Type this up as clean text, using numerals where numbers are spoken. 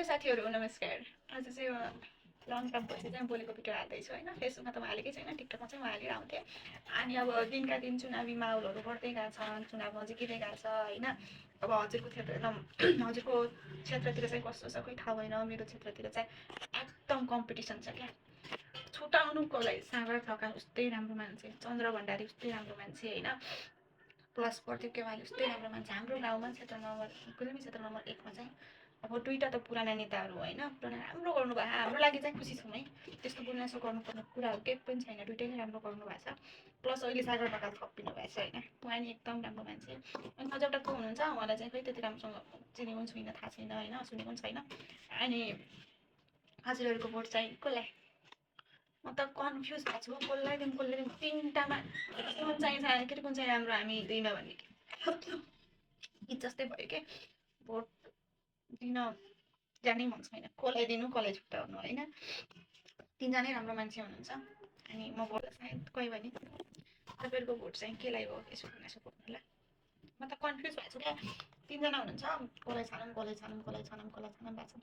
Hello साथीहरू नमस्कार। आज चाहिँ लङ टर्मपछि चाहिँ बोलेको भिडियो हाल्दैछु होइन। फेसबुकमा त म हालेकै छैन, टिकटकमा चाहिँ म हालेर आउँथेँ। अनि अब दिनका दिन चुनावी माहौलहरू बढ्दै गएको छ, चुनाव नजिकै गएको छ होइन। अब हजुरको क्षेत्र हजुरको क्षेत्रतिर चाहिँ कस्तो छ खोइ थाहा भएन। मेरो क्षेत्रतिर चाहिँ एकदम कम्पिटिसन छ क्या। छुटाउनुको लागि सागर थका उस्तै राम्रो मान्छे, चन्द्र भण्डारी उस्तै राम्रो मान्छे होइन, प्लस प्रदीप केवाली उस्तै राम्रो मान्छे। हाम्रो गाउँमा क्षेत्र नम्बर गुल्मी क्षेत्र नम्बर 1मा चाहिँ अब दुईवटा त पुराना नेताहरू होइन, पुराना राम्रो गर्नुभयो। हाम्रो लागि चाहिँ खुसी छौँ है, त्यस्तो गुनासो गर्नुपर्ने कुराहरू केही पनि छैन, दुइटैले राम्रो गर्नुभएको छ। प्लस अहिले सागर ढकाल थपिनु भएको छ होइन, उहाँ नि एकदम राम्रो मान्छे। अनि अझ एउटा को हुनुहुन्छ, उहाँलाई चाहिँ खोइ त्यति राम्रोसँग चिनेको पनि छुइनँ, थाहा छैन होइन, सुनेको पनि छैन। अनि हजुरहरूको भोट चाहिँ कसलाई? म त कन्फ्युज भएको छु, कसलाई दिउँ कसलाई दिउँ। तिनवटामा कुन चाहिँ कुन चाहिँ राम्रो हामी दुईमा भन्ने कि जस्तै भयो कि भोट दिन जानै मन छैन, कसलाई दिनु कसलाई छुट्याउनु होइन। तिनजनै राम्रो मान्छे हुनुहुन्छ। अनि म भोट सायद कोही भने तपाईँहरूको भोट चाहिँ केलाई हो यसो गुनासो गर्नु होला। म त कन्फ्युज भएको छु क्या, तिनजना हुनुहुन्छ, कसलाई छानौँ कसलाई छानौँ कसलाई छानौँ कसलाई छानौँ भएको छ।